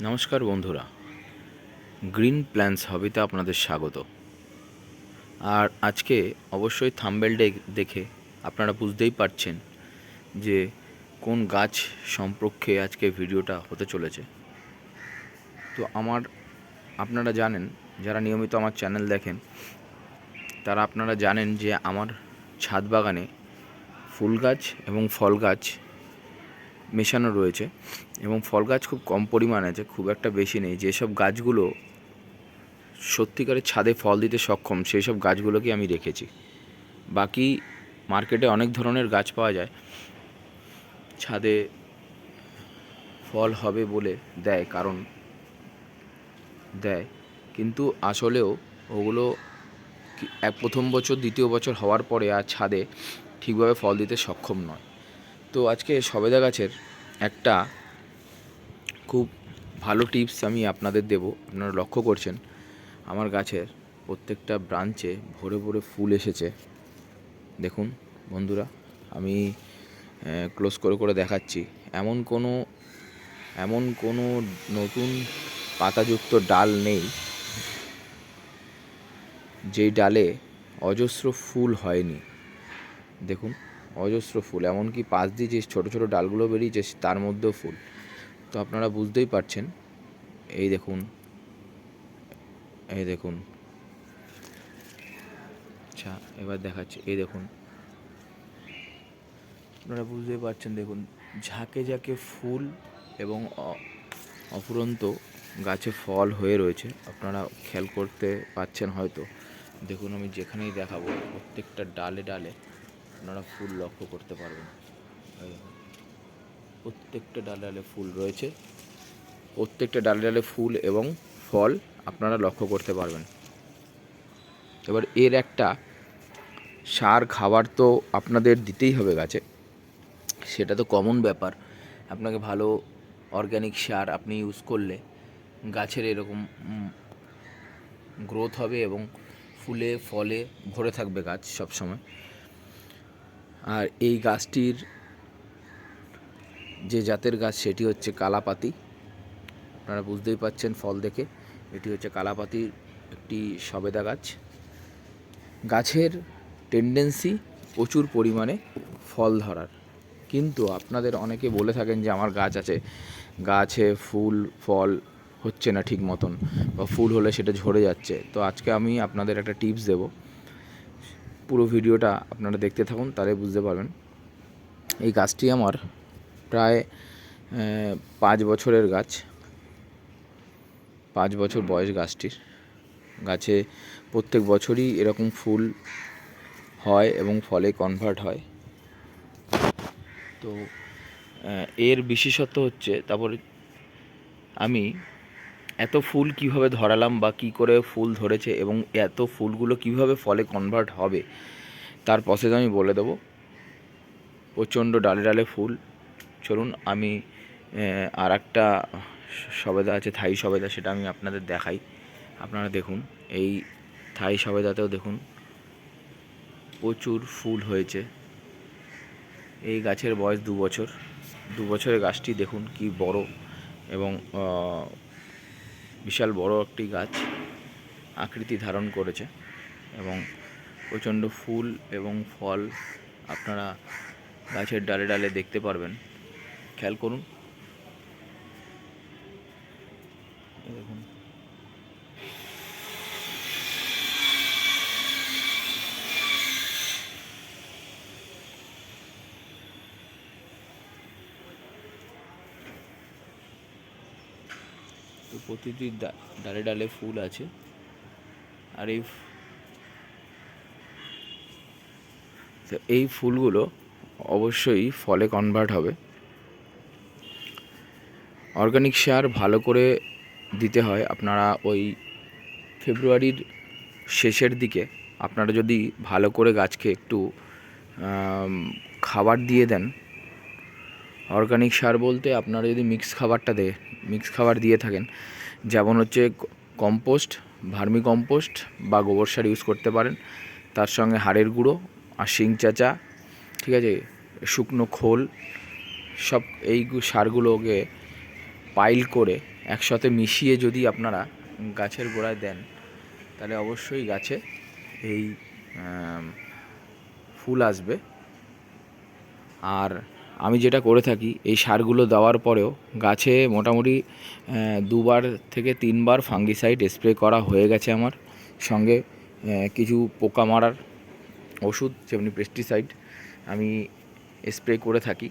নমস্কার বন্ধুরা, green plans হবিতে আপনাদের স্বাগত। আর আজকে অবশ্যই থাম্বনেল দেখে আপনারা বুঝতেই পারছেন যে কোন গাছ সম্পর্কে আজকে ভিডিওটা হতে চলেছে। তো আপনারা জানেন, যারা নিয়মিত আমার চ্যানেল দেখেন তারা আপনারা জানেন যে আমার ছাদ বাগানে ফুল গাছ এবং ফল গাছ মেশানো রয়েছে, এবং ফল গাছ খুব কম পরিমাণে আছে, খুব একটা বেশি নেই। যেসব গাছগুলো সত্যিকারের ছাদে ফল দিতে সক্ষম সেই সব গাছগুলোকে আমি রেখেছি। বাকি মার্কেটে অনেক ধরনের গাছ পাওয়া যায়, ছাদে ফল হবে বলে দেয়, কিন্তু আসলেও ওগুলো প্রথম বছর দ্বিতীয় বছর হওয়ার পরে আর ছাদে ঠিকভাবে ফল দিতে সক্ষম নয়। তো আজকে সবেদা গাছের একটা খুব ভালো টিপস আমি আপনাদের দেব। আপনারা লক্ষ্য করছেন আমার গাছের প্রত্যেকটা ব্রাঞ্চে ভরে ভরে ফুল এসেছে। দেখুন বন্ধুরা, আমি ক্লোজ করে দেখাচ্ছি। এমন কোনো নতুন পাতাযুক্ত ডাল নেই যেই ডালে অজস্র ফুল হয়নি। দেখুন, অজস্র ফুল, এমনকি পাশ দিয়ে যে ছোটো ছোটো ডালগুলো বেরিয়েছে তার মধ্যেও ফুল। তো আপনারা বুঝতেই পারছেন। এই দেখুন, আচ্ছা এবার দেখাচ্ছি। এই দেখুন, আপনারা বুঝতেই পারছেন। দেখুন, ঝাঁকে ঝাঁকে ফুল এবং অফুরন্ত গাছে ফল হয়ে রয়েছে। আপনারা খেয়াল করতে পারছেন হয়তো। দেখুন, আমি যেখানেই দেখাবো প্রত্যেকটা ডালে ডালে আপনারা ফুল লক্ষ্য করতে পারবেন। প্রত্যেকটা ডালে ডালে ফুল রয়েছে, প্রত্যেকটা ডালে ডালে ফুল এবং ফল আপনারা লক্ষ্য করতে পারবেন। এবার এর একটা সার খাবার তো আপনাদের দিতেই হবে গাছে, সেটা তো কমন ব্যাপার। আপনাকে ভালো অর্গ্যানিক সার আপনি ইউজ করলে গাছের এরকম গ্রোথ হবে এবং ফুলে ফলে ভরে থাকবে গাছ সব সময়। আর এই গাছটির যে জাতের গাছ সেটি হচ্ছে কালাপাতি। আপনারা বুঝতেই পাচ্ছেন ফল দেখে, এটি হচ্ছে কালাপাতির একটি সবেদা গাছ। গাছের টেন্ডেন্সি প্রচুর পরিমাণে ফল ধরার, কিন্তু আপনাদের অনেকে বলে থাকেন যে আমার গাছে ফুল ফল হচ্ছে না ঠিক মতন, বা ফুল হলে সেটা ঝরে যাচ্ছে। তো আজকে আমি আপনাদের একটা টিপস দেব, পুরো ভিডিওটা আপনারা দেখতে থাকুন, তাহলে বুঝতে পারবেন। এই গাছটি আমার প্রায় 5 বছরের গাছ, 5 বছর বয়স গাছটির। গাছে প্রত্যেক বছরই এরকম ফুল হয় এবং ফলে কনভার্ট হয়। তো এর বিশেষত্ব হচ্ছে, তারপরে আমি এত ফুল কিভাবে ধরালাম বা কী করে ফুল ধরেছে এবং এত ফুলগুলো কিভাবে ফলে কনভার্ট হবে তার প্রসেস আমি বলে দেবো। প্রচণ্ড ডালে ডালে ফুল। চলুন আমি আর একটা সবেদা আছে, থাই সবেদা, সেটা আমি আপনাদের দেখাই। আপনারা দেখুন, এই থাই সবেদাতেও দেখুন প্রচুর ফুল হয়েছে। এই গাছের বয়স 2 বছর। 2 বছরের গাছটি দেখুন কি বড়, এবং বিশাল বড় একটি গাছ আকৃতি ধারণ করেছে, এবং প্রচণ্ড ফুল এবং ফল আপনারা গাছের ডালে ডালে দেখতে পারবেন। খেয়াল করুন, দেখুন। তো প্রতিটি ডালে ডালে ফুল আছে, আর এই ফুলগুলো অবশ্যই ফলে কনভার্ট হবে। অর্গানিক সার ভালো করে দিতে হয়। আপনারা ওই ফেব্রুয়ারির শেষের দিকে আপনারা যদি ভালো করে গাছকে একটু খাবার দিয়ে দেন, অর্গানিক সার বলতে আপনারা যদি মিক্স খাবার দিয়ে থাকেন, যেমন হচ্ছে কম্পোস্ট, ভার্মি কম্পোস্ট বা গোবর সার ইউজ করতে পারেন। তার সঙ্গে হাড়ের গুঁড়ো আর শিং চাচা, ঠিক আছে, শুকনো খোল, সব এই সারগুলোকে পাইল করে একসাথে মিশিয়ে যদি আপনারা গাছের গোড়ায় দেন, তাহলে অবশ্যই গাছে এই ফুল আসবে। আর আমি যেটা করে থাকি, এই সারগুলো দেওয়ার পরেও গাছে মোটামুটি 2বার থেকে 3বার ফাঙ্গিসাইড স্প্রে করা হয়ে গেছে আমার। সঙ্গে কিছু পোকা মারার ওষুধ, যেমনি পেস্টিসাইড আমি স্প্রে করে থাকি।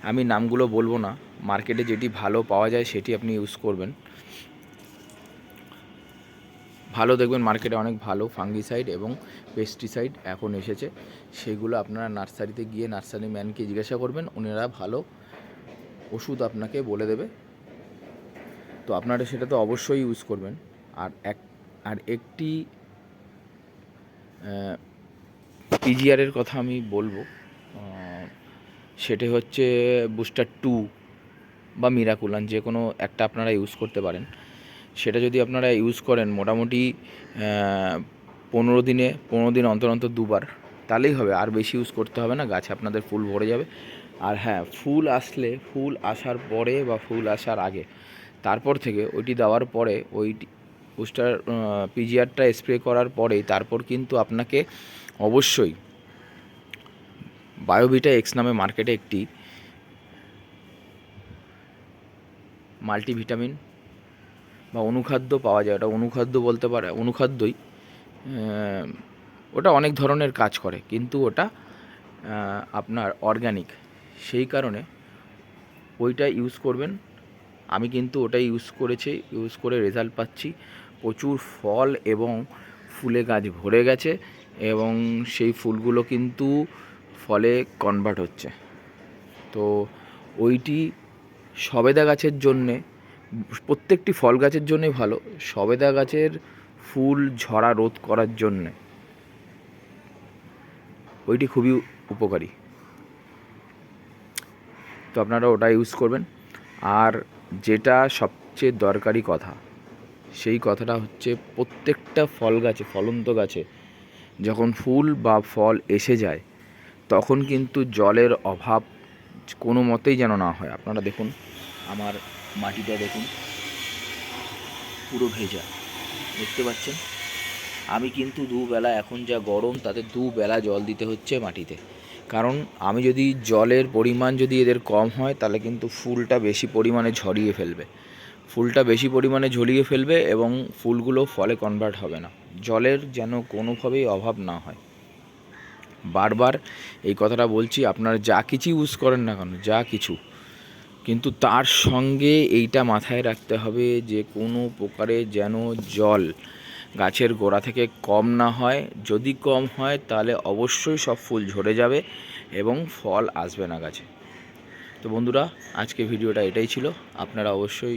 আমি নামগুলো বলবো না, মার্কেটে যেটি ভালো পাওয়া যায় সেটি আপনি ইউজ করবেন। ভালো দেখবেন মার্কেটে অনেক ভালো ফাঙ্গিসাইড এবং পেস্টিসাইড এখন এসেছে, সেগুলো আপনারা নার্সারিতে গিয়ে নার্সারি ম্যানকে জিজ্ঞাসা করবেন, ওনারা ভালো ওষুধ আপনাকে বলে দেবে। তো আপনারা সেটা তো অবশ্যই ইউজ করবেন। আর একটি পিজিআরের কথা আমি বলবো, সেটা হচ্ছে বুস্টার 2 বা মিরাকুলান, যে কোনো একটা আপনারা ইউজ করতে পারেন। সেটা যদি আপনারা ইউজ করেন মোটামুটি 15 দিন অন্তর 2বার, তাহলেই হবে। আর বেশি ইউজ করতে হবে না, গাছে আপনাদের ফুল ভরে যাবে। আর হ্যাঁ, ফুল আসার পরে বা ফুল আসার আগে, তারপর থেকে ওইটি দেওয়ার পরে, ওই বুস্টার পিজিআরটা স্প্রে করার পরেই তারপর কিন্তু আপনাকে অবশ্যই বায়োভিটা এক্স নামে মার্কেটে একটি মাল্টিভিটামিন বা অনুখাদ্য পাওয়া যায়। ওটা অনুখাদ্য বলতে পারে, অনুখাদ্যই। ওটা অনেক ধরনের কাজ করে, কিন্তু ওটা আপনার অর্গানিক, সেই কারণে ওইটা ইউজ করবেন। আমি কিন্তু ওটাই ইউজ করে রেজাল্ট পাচ্ছি। প্রচুর ফল এবং ফুলে গাছ ভরে গেছে, এবং সেই ফুলগুলো কিন্তু ফলে কনভার্ট হচ্ছে। তো ওইটি সবেদা গাছের জন্যে, প্রত্যেকটি ফল গাছের জন্যই ভালো। সবেদা গাছের ফুল ঝরা রোধ করার জন্যে ওইটি খুবই উপকারী। তো আপনারা ওটা ইউজ করবেন। আর যেটা সবচেয়ে দরকারি কথা, সেই কথাটা হচ্ছে প্রত্যেকটা ফল গাছে, ফলন্ত গাছে যখন ফুল বা ফল এসে যায়, তখন কিন্তু জলের অভাব কোনো মতেই যেন না হয়। আপনারা দেখুন, আমার মাটিটা দেখুন, পুরো ভেজা, দেখতে পাচ্ছেন। আমি কিন্তু দুবেলা, এখন যা গরম, তাতে দুবেলা জল দিতে হচ্ছে মাটিতে। কারণ আমি যদি জলের পরিমাণ যদি এদের কম হয়, তাহলে কিন্তু ফুলটা বেশি পরিমাণে ঝরিয়ে ফেলবে এবং ফুলগুলো ফলে কনভার্ট হবে না। জলের যেন কোনোভাবেই অভাব না হয়। বারবার এই কথাটা বলছি, আপনারা যা কিছু ইউজ করেন না কেন, যা কিছু, কিন্তু তার সঙ্গে এইটা মাথায় রাখতে হবে যে কোনো প্রকারে যেন জল গাছের গোড়া থেকে কম না হয়। যদি কম হয়, তাহলে অবশ্যই সব ফুল ঝরে যাবে এবং ফল আসবে না গাছে। তো বন্ধুরা, আজকে ভিডিওটা এটাই ছিল। আপনারা অবশ্যই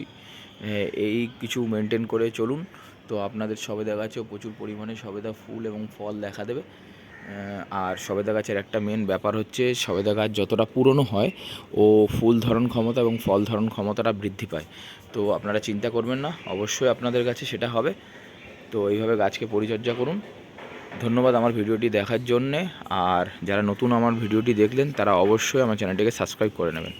এই কিছু মেনটেন করে চলুন। তো আপনাদের সবেদা গাছেও প্রচুর পরিমাণে সবেদা ফুল এবং ফল দেখা দেবে। আর সবেদা গাছের একটা মেন ব্যাপার হচ্ছে, সবেদা গাছ যতটা পুরনো হয়, ও ফুল ধারণ ক্ষমতা এবং ফল ধারণ ক্ষমতাটা বৃদ্ধি পায়। তো আপনারা চিন্তা করবেন না, অবশ্যই আপনাদের কাছে সেটা হবে। তো এইভাবে গাছকে পরিচর্যা করুন। ধন্যবাদ আমার ভিডিওটি দেখার জন্যে। আর যারা নতুন আমার ভিডিওটি দেখলেন, তারা অবশ্যই আমার চ্যানেলটিকে সাবস্ক্রাইব করে নেবেন।